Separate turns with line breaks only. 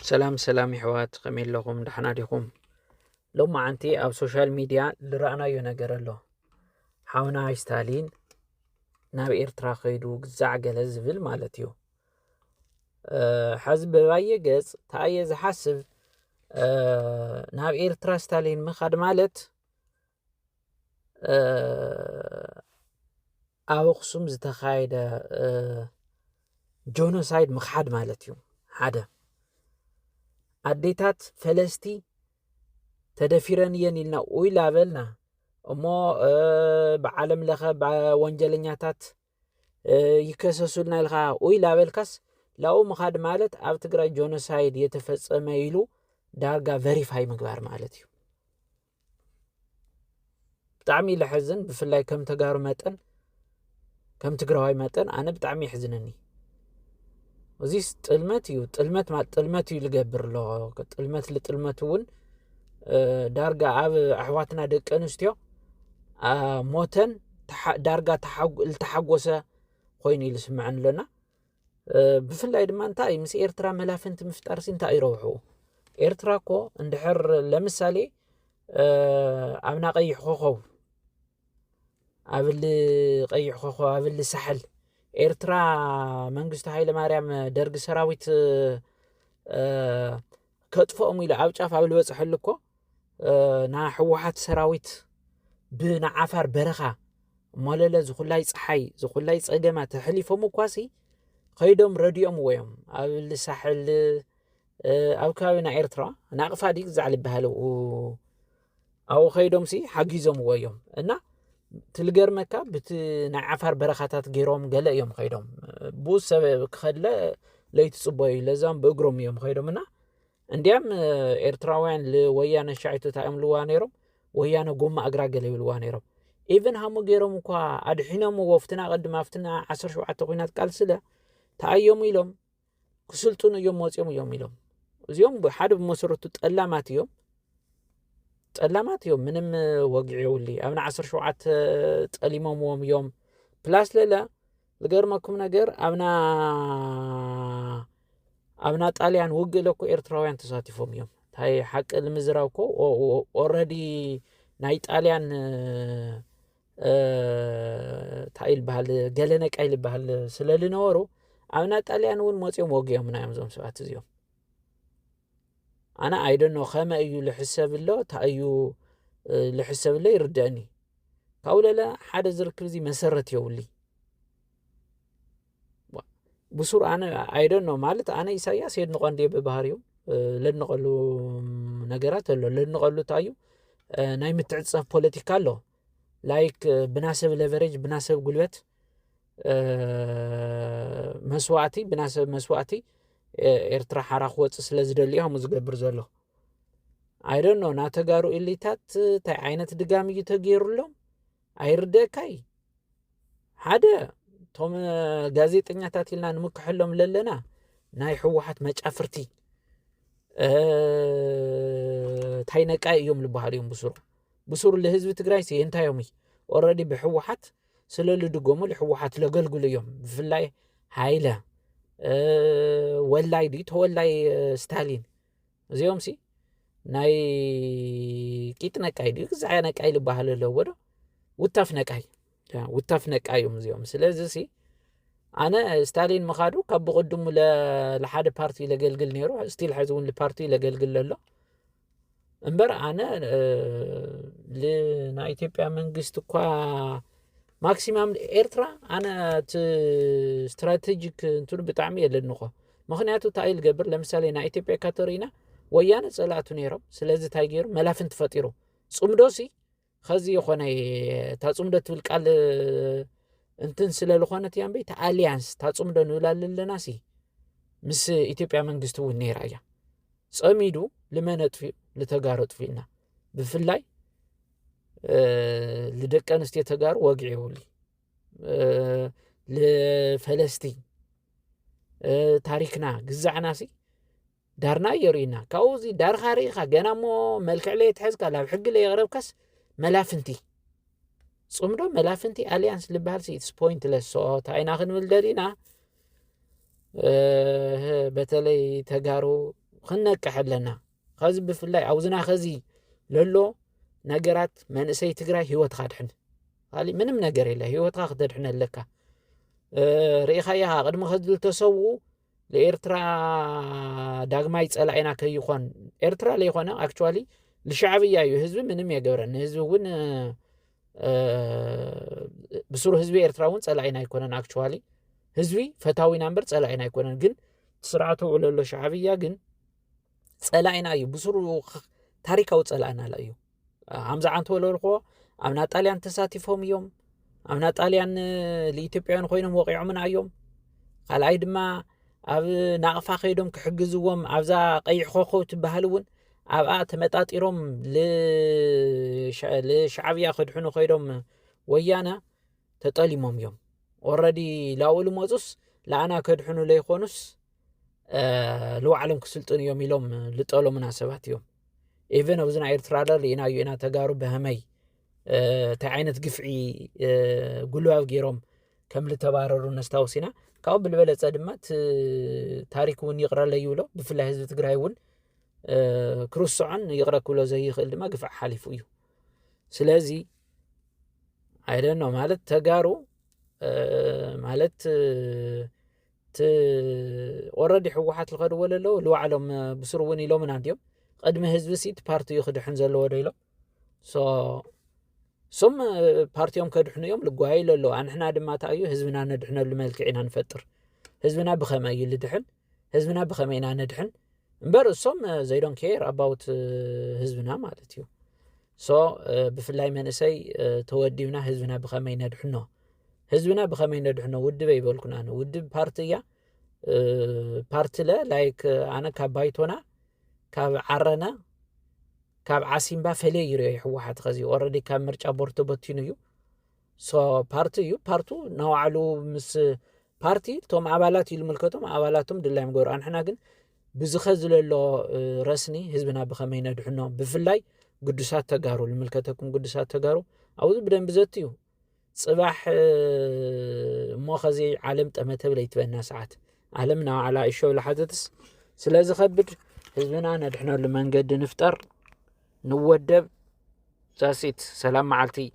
ሰላም ይሕዋት ከመይ ኣለኹም ደሕና ዲኹም? ሎማዓንቲ ኣብ ሶሻል ሚድያ ዝረኣናዮ ነገር ኣሎ። ሓውና ስታሊን ናብ ኤርትራ ከይዱ ግዛዕ ገለ ዝብል ማለት እዩ። ሕዚ በባየ ገጽ ታየ ዝሓስብ ናብ ኤርትራ ስታሊን ምኻድ ማለት ኣብ ኣኽሱም ዝተኻየደ ጆኖሳይድ ምኽሓድ ማለት እዩ። ሓደ ኣዴታት ፈለስቲ ተደፊረን እየን ኢልና ኡይላ በልና እሞ ብዓለም ለኸ ወንጀለኛታት ይከሰሱልና ኢልካ ኡይላ በልካስ ላኡ ምኻድ ማለት ኣብ ትግራይ ጆኖሳይድ የተፈጸመ ኢሉ ዳርጋ ቨሪፋይ ምግባር ማለት እዩ። ብጣዕሚ ለሕዝን ብፍላይ ከም ተጋሩ መጠን ከም ትግራዋይ መጠን ኣነ ብጣዕሚ ይሕዝነኒ። እዚ ጥልመት እዩ ጥልመት እዩ ልገብር ኣሎ ጥልመት እውን ዳርጋ ኣብ ኣሕዋትና ደቂ ኣንስትዮ ሞተን ዳርጋ ዝተሓጎሰ ኮይኑ ኢሉ ስምዐን ኣለና። ብፍላይ ድማ እንታይ ምስ ኤርትራ መላፍንቲ ምፍጣርሲ እንታይ ይረውሑ? ኤርትራ እኮ እንድሕር ለምሳሌ ኣብና ቀይሕ ኮኸብ ኣብሊ ቀይሕ ኮኸብ ኣብሊ ሳሕል ኤርትራ መንግስቲ ሃይለ ማርያም ደርጊ ሰራዊት ከጥፎኦም ኢሉ ኣብ ጫፍ ኣብ ልበፅሐሉ እኮ ና ሕወሓት ሰራዊት ብናዓፋር በረኻ ሞለለ ዝኹላይ ፀሓይ ዝኹላይ ፀገማ ተሕሊፎም እኳሲ ከይዶም ረዲኦም ወዮም ኣብ ልሳሕል ኣብ ከባቢና ኤርትራ ናቕፋዲ ግዛዕ ልበሃል ኣብኡ ከይዶም ሲ ሓጊዞም ወዮም እና ትልገርመካ ብቲ ናይ ዓፋር በረኻታት ገይሮም ገለ እዮም ከይዶም ቡዝ ሰብ ክኸድለ ለይትፅበዩ ለዛም ብእግሮም እዮም ከይዶም እና እንዲያም ኤርትራውያን ለወያነ ሻዕቱ ታዮም ልዋ ነይሮም ወያነ ጎማ እግራ ገለ ይብልዋ ነይሮም ኢቨን ሃሙ ገይሮም እኳ ኣድሒኖም ወፍትና ቀድማ ፍትና 17 ኩናት ቃልስለ ተኣዮም ኢሎም ክስልጡን እዮም ወፂኦም እዮም ኢሎም እዚኦም ሓደ ብመሰረቱ ጠላማት እዮም ምንም ወግዕ የውሊ ኣብና 17 ጠሊሞምዎም እዮም ፕላስ ለለ ዝገርመኩም ነገር ኣብና ጣልያን ውግእ ለኮ ኤርትራውያን ተሳቲፎም እዮም ታይ ሓቂ ልምዝራው እኮ ኦልሬዲ ናይ ጣልያን ታይል ባህል ገለነቃይል ባህል ስለልነበሩ ኣብና ጣልያን እውን መፅኦም ወግዮም ናዮም ዞም ሰባት እዚኦም ኣነ ኣይደኖ ኸመ እዩ ልሕሰብሎ ታእዩ ልሕሰብሎ ይርድአኒ ካውለለ ሓደ ዝርክብ እዚ መሰረት የውሊ ብሱር ኣነ ኣይደኖ ማለት ኣነ ኢሳያስ የድንቆ እንዴ በባህሪው ለድንቀሉ ነገራት ኣሎ ለድንቀሉ ታዩ ናይ ምትዕፅፍ ፖለቲካ ኣሎ ላይክ ብናሰብ ሌቨሬጅ ብናሰብ ጉልበት መስዋዕቲ ብናሰብ መስዋዕቲ ኤርትራ ሓራ ክወፅ ስለ ዝደልዮም ዝገብር ዘሎ ኣይደኖ ናተጋሩ ኢሊታት ታይ ዓይነት ድጋም እዩ ተገይሩሎም ኣይርደካይ ሓደ ቶም ጋዜጠኛታት ኢልና ንምክሐሎም ለለና ናይ ሕወሓት መጫፍርቲ ታይ ነቃይ እዮም ልበሃል እዮም ብሱሩ ለህዝቢ ትግራይ ሲንታዮም ኦልሬዲ ብሕወሓት ስለልድጎሙ ለሕወሓት ለገልግሉ እዮም ብፍላይ ሃይለ ወላይ ዲ ተወላይ ስታሊን እዚኦም ሲ ናይ ቂጥ ነቃይ ዲ ግዛዕ ነቃይ ልበሃል ኣለዎ ዶ ውታፍ ነቃይ እዮም እዚኦም ስለዚህ ሲ ኣነ ስታሊን መኻዱ ካብ ብቅድሙ ለሓደ ፓርቲ ለገልግል ነይሩ ስቲል ሕዝውን ለፓርቲ ለገልግል ኣሎ እምበር ኣነ ለና ኢትዮጵያ መንግስት እኳ ማክሲማም ኤርትራ ኣነ ስትራቴጂክ እንትኑ ብጣዕሚ የለንኮ ምክንያቱ ታይል ገብር ለምሳሌ ና ኢትዮጵያ ካተሪና ወያነ ጸላቱ ነይሮም ስለዚህ ታይ ገይሩ መላፍን ተፈጢሩ ጽምዶሲ ከዚ የኾነ ታጽምዶ ትብል ቃል እንትን ስለልኾነት ያን ቤት አሊያንስ ታጽምዶ ንብላለናሲ ምስ ኢትዮጵያ መንግስት እውን ነይራ እያ ጸሚዱ ልመነጥፊ ልተጋረጥፊና ብፍላይ ልደቀ ኣንስትዮ ተጋሩ ወግዕ ይውሊ ለፈለስቲ ታሪክና ግዛዕናሲ ዳርና የሪና ካውዚ ዳር ኻሪኻ ገናሞ መልክዕ ለይ ትሕዝካ ላብ ሕጊ ለይ የቕረብካስ መላፍንቲ ጽምዶ መላፍንቲ አሊያንስ ልበሃል ሲ ኢትስ ፖይንትለስ ሶ ታይና ክንብል ደሊና በተለይ ተጋሩ ክንነቅሕ ኣለና ከዚ ብፍላይ ኣውዝና ከዚ ለሎ ነገራት መንእሰይ ትግራይ ህይወትካ ድሕን ካሊእ ምንም ነገር የለ ህይወትካ ክትድሕን ኣለካ ርኢኻያ ቅድሚ ከዚ ተሰውኡ ለኤርትራ ዳግማይ ፀላኢና ከይኾን ኤርትራ ለይኾነ አክቹዋሊ ለሻዕብያ እዩ ህዝቢ ምንም የገብረን ህዝቢ እውን ብስሩ ህዝቢ ኤርትራ እውን ፀላኢና አይኮነን አክቹዋሊ ህዝቢ ፈታዊና እምበር ፀላኢና አይኮነን ግን ስርዓቱ ውለሎ ሻዕብያ ግን ፀላኢና እዩ ብስሩ ታሪካዊ ፀላኢና እዩ አምዛ አንተ ወለልኮ አብና ጣልያን ተሳቲፎም እዮም አብና ጣልያን ለኢትዮጵያውያን ኮይኖም ወቂዖምና እዮም ካልኣይ ድማ ኣብ ናቕፋ ከይዶም ክሕግዝዎም ኣብዛ ቀይሕ ኮኸብ ትበሃል እውን ኣብኣ ተመጣጢሮም ለሻዕብያ ክድሕኑ ከይዶም ወያነ ተጠሊሞም እዮም ኦልሬዲ ላውሉ መፁስ ለኣና ከድሕኑ ለይኮኑስ ለዋዕሎም ክስልጥኑ እዮም ኢሎም ልጠሎምና ሰባት እዮም ኢቨን ኣብዝና ኤርትራ ለርኢናዩ ኢና ተጋሩ በህመይ እንታይ ዓይነት ግፍዒ ጉልባብ ገይሮም ከም ዝተባረሩ ነስታውሲና ካብኡ ብልበለፀ ድማ ታሪክ እውን ይቕረለ ይብሎ ብፍላይ ህዝቢ ትግራይ እውን ክርስዖን ይቕረ ክብሎ ዘይኽእል ድማ ግፍዕ ሓሊፉ እዩ ስለዚ አይደኖ ማለት ተጋሩ ማለት ኦልሬዲ ሕወሓት ልኸድዎ ለለው ልዋዕሎም ብስሩ እውን ኢሎምና እንዲዮም ቅድሚ ህዝቢ ሲት ፓርቲ ክድሕን ዘለዎ ዶ ኢሎም ሶም ፓርቲዮም ከድሕኑ እዮም ልጓይሉ ኣለዉ ኣንሕና ድማ ታዩ ህዝብና ነድሕነሉ መልክዕ ኢና ንፈጥር ህዝብና ብኸመይ እዩ ልድሕን ህዝብና ብኸመይ ኢና ነድሕን እምበር እሶም ዘይዶን ኬር ኣባውት ህዝብና ማለት እዩ ሶ ብፍላይ መንእሰይ ተወዲብና ህዝብና ብኸመይ ነድሕኖ ህዝብና ብኸመይ ነድሕኖ ውድበ ይበልኩና ነው ውድብ ፓርቲያ ፓርቲለ ላይክ ኣነ ካብ ባይቶና ካብ ዓረና ካብ ዓሲምባ ፈለይ ይርዮ ሕወሓት ከዚ ኦልሬዲ ካብ ምርጫ ቦርቶ በቲኑ እዩ ሶ ፓርቲ እዩ ፓርቱ ናዋዕሉ ምስ ፓርቲ ቶም ኣባላት ኢሉ ምልከቶም ኣባላቶም ድላይም ገይሩ ኣንሕና ግን ብዝኸዝለሎ ረስኒ ህዝብና ብኸመይ ነድሕኖ ብፍላይ ቅዱሳት ተጋሩ ልምልከተኩም ቅዱሳት ተጋሩ ኣብዚ ብደንብ ዘት እዩ ጽባሕ እሞ ከዚ ዓለም ጠመተ ብለ ይትበና ሰዓት ዓለም ናዋዕላ እሾው ለሓዘትስ ስለዚ ከብድ ህዝብና ነድሕነሉ መንገዲ ንፍጠር نودب ساسيت سلام معلتي